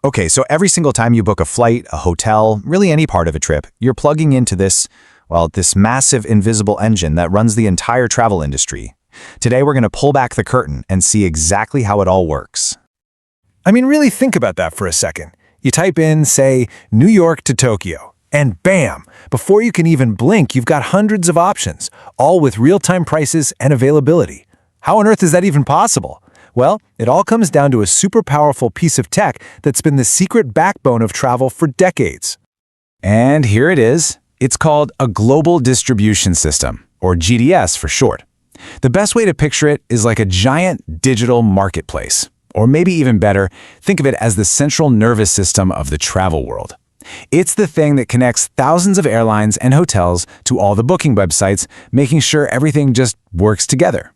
Okay, so every single time you book a flight, a hotel, really any part of a trip, you're plugging into this massive invisible engine that runs the entire travel industry. Today, we're going to pull back the curtain and see exactly how it all works. I mean, really think about that for a second. You type in, say, New York to Tokyo, and bam! Before you can even blink, you've got hundreds of options, all with real-time prices and availability. How on earth is that even possible? Well, it all comes down to a super powerful piece of tech that's been the secret backbone of travel for decades. And here it is. It's called a Global Distribution System, or GDS for short. The best way to picture it is like a giant digital marketplace. Or maybe even better, think of it as the central nervous system of the travel world. It's the thing that connects thousands of airlines and hotels to all the booking websites, making sure everything just works together.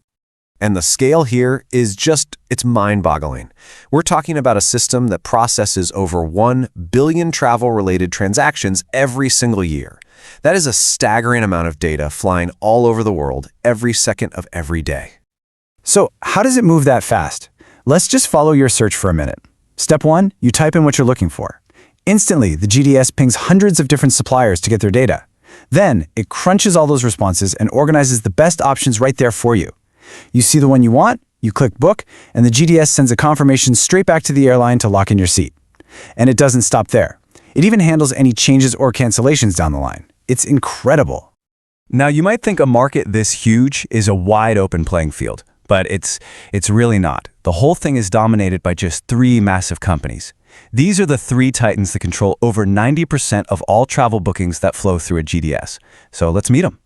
And the scale here is it's mind-boggling. We're talking about a system that processes over 1 billion travel-related transactions every single year. That is a staggering amount of data flying all over the world every second of every day. So how does it move that fast? Let's just follow your search for a minute. Step 1, you type in what you're looking for. Instantly, the GDS pings hundreds of different suppliers to get their data. Then, it crunches all those responses and organizes the best options right there for you. You see the one you want, you click book, and the GDS sends a confirmation straight back to the airline to lock in your seat. And it doesn't stop there. It even handles any changes or cancellations down the line. It's incredible. Now, you might think a market this huge is a wide open playing field, but it's really not. The whole thing is dominated by just 3 massive companies. These are the 3 titans that control over 90% of all travel bookings that flow through a GDS. So let's meet them.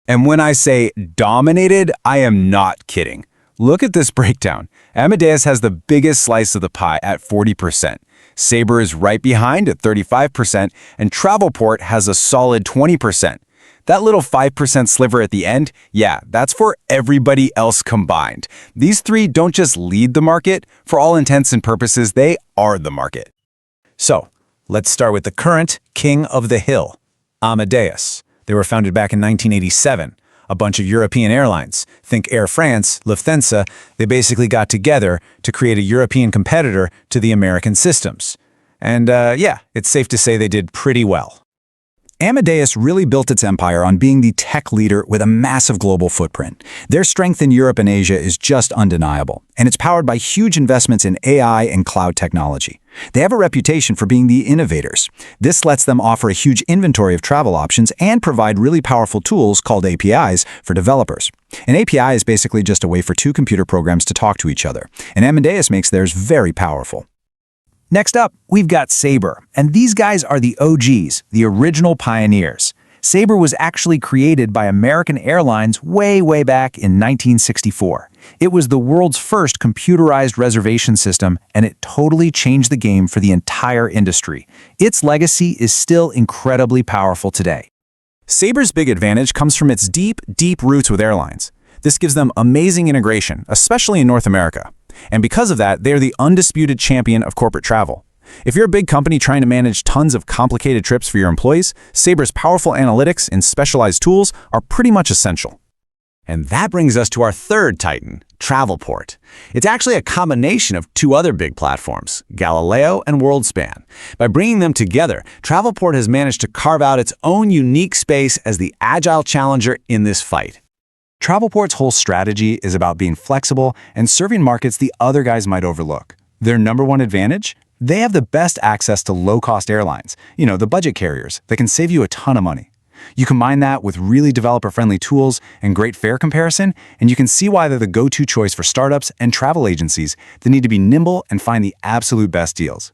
And when I say dominated, I am not kidding. Look at this breakdown. Amadeus has the biggest slice of the pie at 40%. Sabre is right behind at 35%, and Travelport has a solid 20%. That little 5% sliver at the end, yeah, that's for everybody else combined. These 3 don't just lead the market. For all intents and purposes, they are the market. So, let's start with the current king of the hill, Amadeus. They were founded back in 1987. A bunch of European airlines, think Air France, Lufthansa, they basically got together to create a European competitor to the American systems. And yeah, it's safe to say they did pretty well. Amadeus really built its empire on being the tech leader with a massive global footprint. Their strength in Europe and Asia is just undeniable, and it's powered by huge investments in AI and cloud technology. They have a reputation for being the innovators. This lets them offer a huge inventory of travel options and provide really powerful tools called APIs for developers. An API is basically just a way for 2 computer programs to talk to each other, and Amadeus makes theirs very powerful. Next up, we've got Sabre, and these guys are the OGs, the original pioneers. Sabre was actually created by American Airlines way back in 1964. It was the world's first computerized reservation system, and it totally changed the game for the entire industry. Its legacy is still incredibly powerful today. Sabre's big advantage comes from its deep roots with airlines. This gives them amazing integration, especially in North America. And because of that, they're the undisputed champion of corporate travel. If you're a big company trying to manage tons of complicated trips for your employees, Sabre's powerful analytics and specialized tools are pretty much essential. And that brings us to our third titan, Travelport. It's actually a combination of 2 other big platforms, Galileo and WorldSpan. By bringing them together, Travelport has managed to carve out its own unique space as the agile challenger in this fight. Travelport's whole strategy is about being flexible and serving markets the other guys might overlook. Their number one advantage? They have the best access to low-cost airlines, the budget carriers that can save you a ton of money. You combine that with really developer-friendly tools and great fare comparison, and you can see why they're the go-to choice for startups and travel agencies that need to be nimble and find the absolute best deals.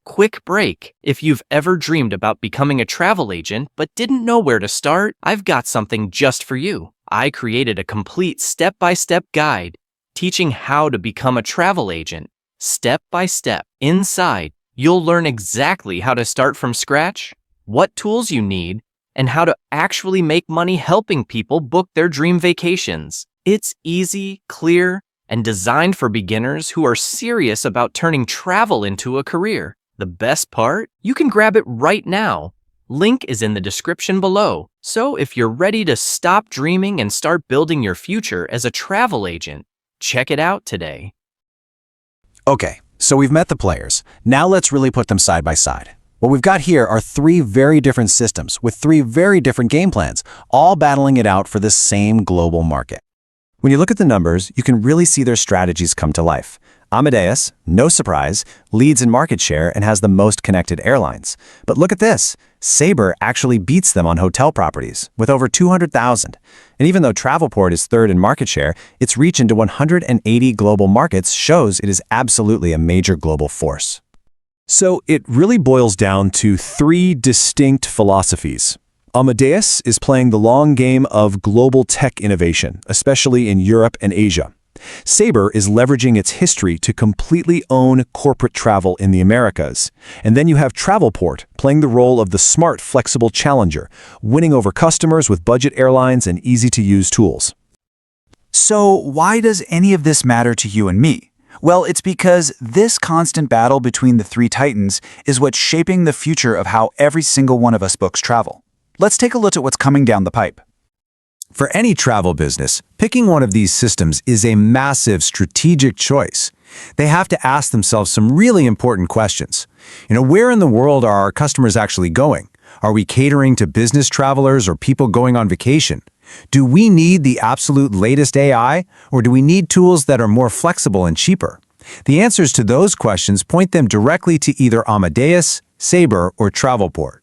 Quick break. If you've ever dreamed about becoming a travel agent but didn't know where to start, I've got something just for you. I created a complete step-by-step guide teaching how to become a travel agent, step by step. Inside, you'll learn exactly how to start from scratch, what tools you need, and how to actually make money helping people book their dream vacations. It's easy, clear, and designed for beginners who are serious about turning travel into a career. The best part? You can grab it right now. Link is in the description below. So if you're ready to stop dreaming and start building your future as a travel agent, check it out today. Okay, So we've met the players. Now let's really put them side by side. What we've got here are three very different systems with three very different game plans, all battling it out for the same global market. When you look at the numbers, you can really see their strategies come to life. Amadeus, no surprise, leads in market share and has the most connected airlines. But look at this. Sabre actually beats them on hotel properties, with over 200,000. And even though Travelport is third in market share, its reach into 180 global markets shows it is absolutely a major global force. So it really boils down to three distinct philosophies. Amadeus is playing the long game of global tech innovation, especially in Europe and Asia. Sabre is leveraging its history to completely own corporate travel in the Americas. And then you have Travelport playing the role of the smart, flexible challenger, winning over customers with budget airlines and easy-to-use tools. So why does any of this matter to you and me? Well, it's because this constant battle between the three titans is what's shaping the future of how every single one of us books travel. Let's take a look at what's coming down the pipe. For any travel business, picking one of these systems is a massive strategic choice. They have to ask themselves some really important questions. Where in the world are our customers actually going? Are we catering to business travelers or people going on vacation? Do we need the absolute latest AI, or do we need tools that are more flexible and cheaper? The answers to those questions point them directly to either Amadeus, Sabre, or Travelport.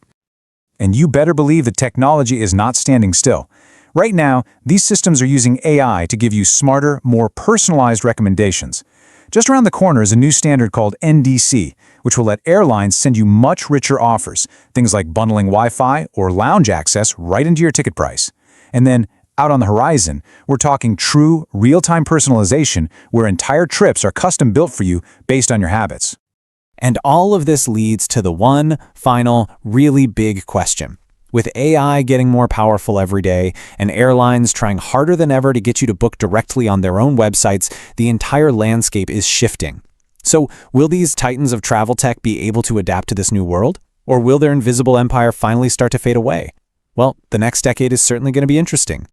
And you better believe the technology is not standing still. Right now, these systems are using AI to give you smarter, more personalized recommendations. Just around the corner is a new standard called NDC, which will let airlines send you much richer offers, things like bundling Wi-Fi or lounge access right into your ticket price. And then, out on the horizon, we're talking true, real-time personalization where entire trips are custom-built for you based on your habits. And all of this leads to the one final, really big question. With AI getting more powerful every day and airlines trying harder than ever to get you to book directly on their own websites, the entire landscape is shifting. So, will these titans of travel tech be able to adapt to this new world? Or will their invisible empire finally start to fade away? Well, the next decade is certainly going to be interesting.